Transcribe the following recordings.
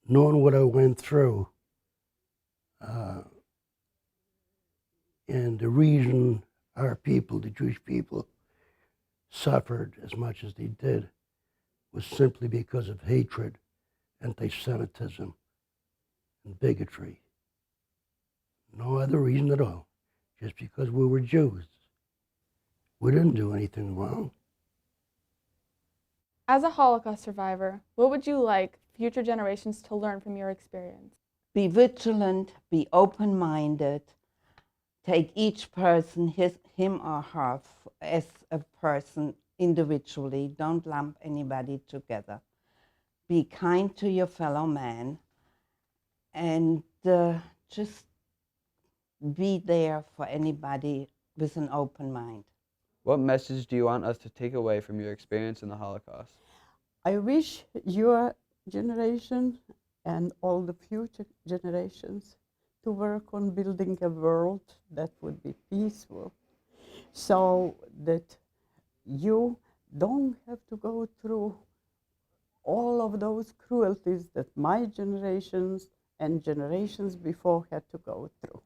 knowing what I went through, uh, and the reason our people, the Jewish people, suffered as much as they did was simply because of hatred, anti-Semitism, and bigotry. No other reason at all, just because we were Jews. We didn't do anything wrong. As a Holocaust survivor, what would you like future generations to learn from your experience? Be vigilant, be open-minded, take each person, him or her, as a person individually. Don't lump anybody together. Be kind to your fellow man, and just be there for anybody with an open mind. What message do you want us to take away from your experience in the Holocaust? I wish your generation and all the future generations to work on building a world that would be peaceful, so that you don't have to go through all of those cruelties that my generations and generations before had to go through.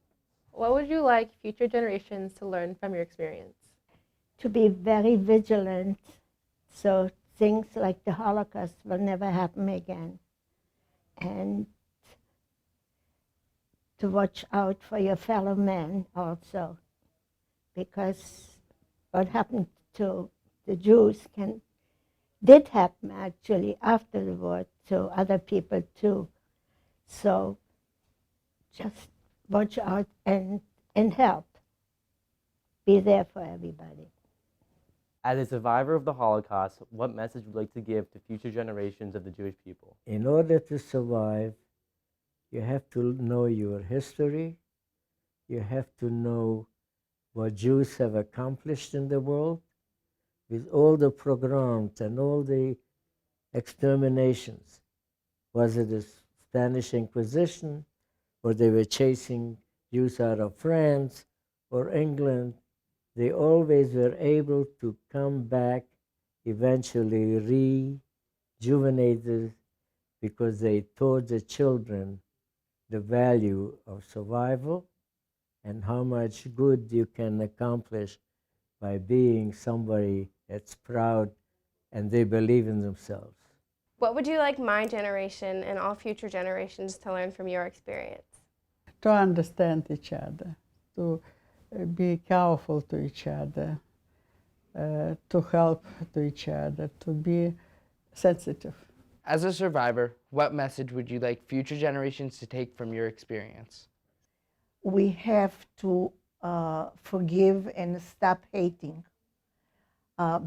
What would you like future generations to learn from your experience? To be very vigilant so things like the Holocaust will never happen again. And to watch out for your fellow man also, because what happened to the Jews did happen actually after the war to other people too. So just watch out and help. Be there for everybody. As a survivor of the Holocaust, what message would you like to give to future generations of the Jewish people? In order to survive, you have to know your history. You have to know what Jews have accomplished in the world with all the pogroms and all the exterminations. Was it the Spanish Inquisition, or they were chasing Jews out of France or England? They always were able to come back, eventually rejuvenated, because they taught the children the value of survival and how much good you can accomplish by being somebody that's proud and they believe in themselves. What would you like my generation and all future generations to learn from your experience? To understand each other, to be careful to each other, to help to each other, to be sensitive. As a survivor, what message would you like future generations to take from your experience? We have to forgive and stop hating,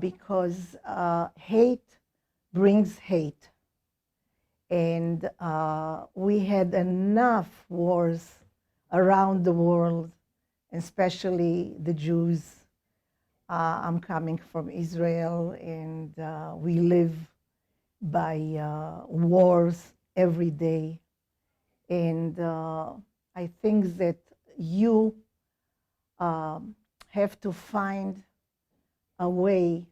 because hate brings hate. And we had enough wars around the world, especially the Jews. I'm coming from Israel, and we live by wars every day. And I think that you have to find a way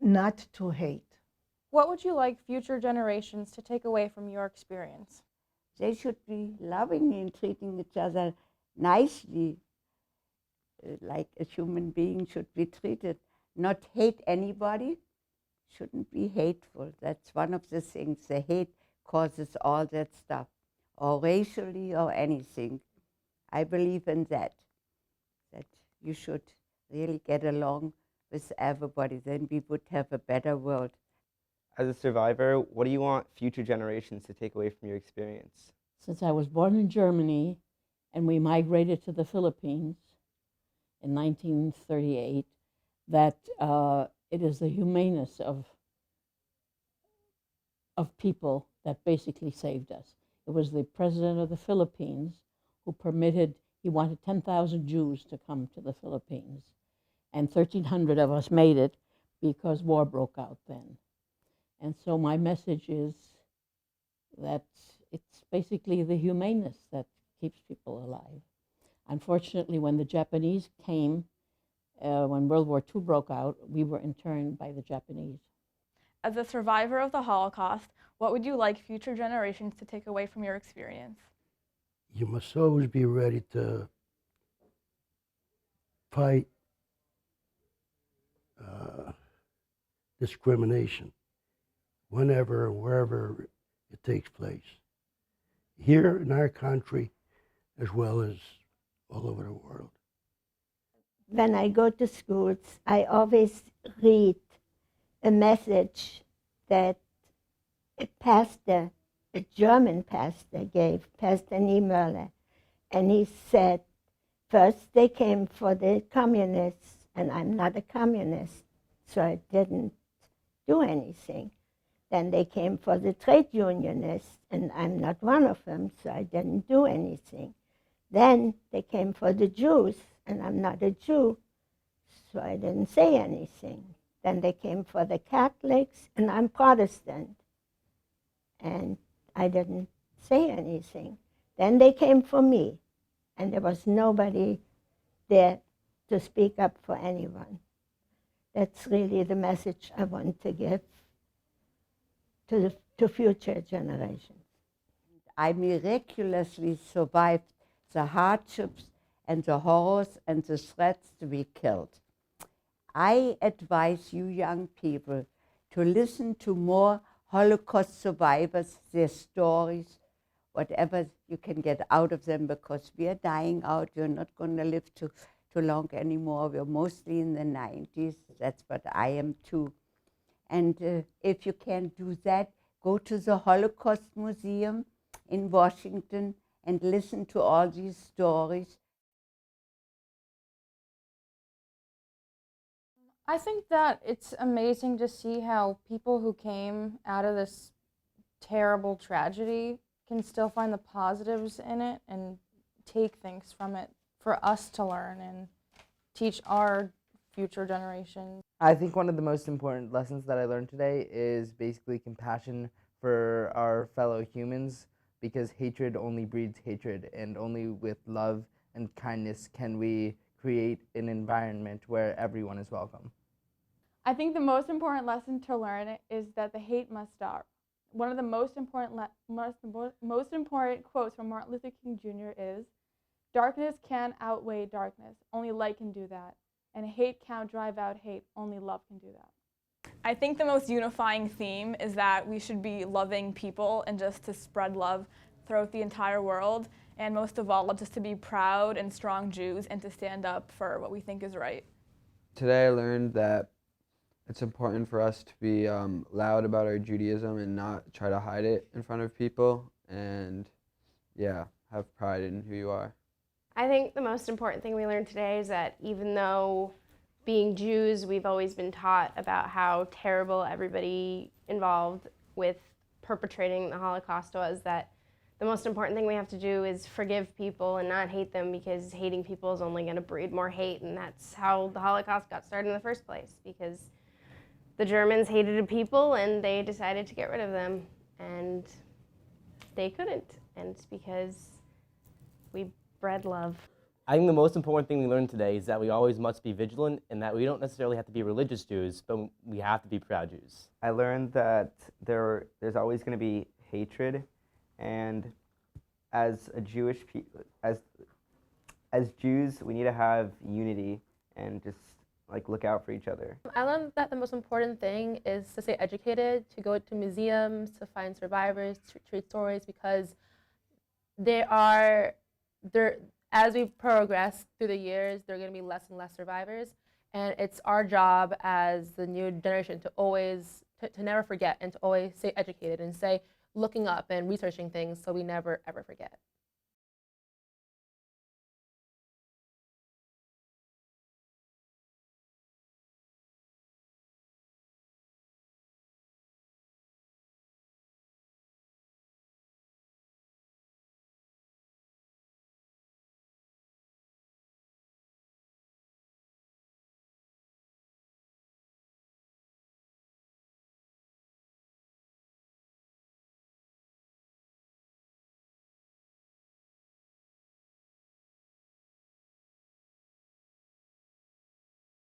not to hate. What would you like future generations to take away from your experience? They should be loving and treating each other nicely, like a human being should be treated. Not hate anybody, shouldn't be hateful. That's one of the things. The hate causes all that stuff, or racially or anything. I believe in that you should really get along with everybody, then we would have a better world. As a survivor, what do you want future generations to take away from your experience? Since I was born in Germany and we migrated to the Philippines in 1938, that it is the humaneness of people that basically saved us. It was the president of the Philippines who permitted, he wanted 10,000 Jews to come to the Philippines. And 1,300 of us made it because war broke out then. And so my message is that it's basically the humaneness that keeps people alive. Unfortunately, when the Japanese came, when World War II broke out, we were interned by the Japanese. As a survivor of the Holocaust, what would you like future generations to take away from your experience? You must always be ready to fight discrimination whenever and wherever it takes place, here in our country as well as all over the world. When I go to schools, I always read a message that a pastor, a German pastor gave, Pastor Niemöller, and he said, first they came for the communists, and I'm not a communist, so I didn't do anything. Then they came for the trade unionists, and I'm not one of them, so I didn't do anything. Then they came for the Jews, and I'm not a Jew, so I didn't say anything. Then they came for the Catholics, and I'm Protestant, and I didn't say anything. Then they came for me, and there was nobody there to speak up for anyone. That's really the message I want to give to future generations. I miraculously survived the hardships and the horrors and the threats to be killed. I advise you young people to listen to more Holocaust survivors, their stories, whatever you can get out of them, because we are dying out. You're not going to live too long anymore. We're mostly in the 90s. That's what I am too. And if you can't do that, go to the Holocaust Museum in Washington and listen to all these stories. I think that it's amazing to see how people who came out of this terrible tragedy can still find the positives in it and take things from it for us to learn and teach our future generations. I think one of the most important lessons that I learned today is basically compassion for our fellow humans, because hatred only breeds hatred, and only with love and kindness can we create an environment where everyone is welcome. I think the most important lesson to learn is that the hate must stop. One of the most important quotes from Martin Luther King Jr. is, "Darkness can outweigh darkness. Only light can do that. And hate can't drive out hate. Only love can do that." I think the most unifying theme is that we should be loving people and just to spread love throughout the entire world. And most of all, just to be proud and strong Jews and to stand up for what we think is right. Today I learned that it's important for us to be loud about our Judaism and not try to hide it in front of people, and yeah, have pride in who you are. I think the most important thing we learned today is that even though being Jews, we've always been taught about how terrible everybody involved with perpetrating the Holocaust was, that the most important thing we have to do is forgive people and not hate them, because hating people is only going to breed more hate, and that's how the Holocaust got started in the first place, because the Germans hated people and they decided to get rid of them, and they couldn't, and it's because we bred love. I think the most important thing we learned today is that we always must be vigilant, and that we don't necessarily have to be religious Jews, but we have to be proud Jews. I learned that there's always going to be hatred, and as a Jewish as Jews, we need to have unity and just look out for each other. I learned that the most important thing is to stay educated, to go to museums, to find survivors, to read stories, because as we progress through the years, there are going to be less and less survivors, and it's our job as the new generation to always, to never forget, and to always stay educated and stay looking up and researching things so we never ever forget.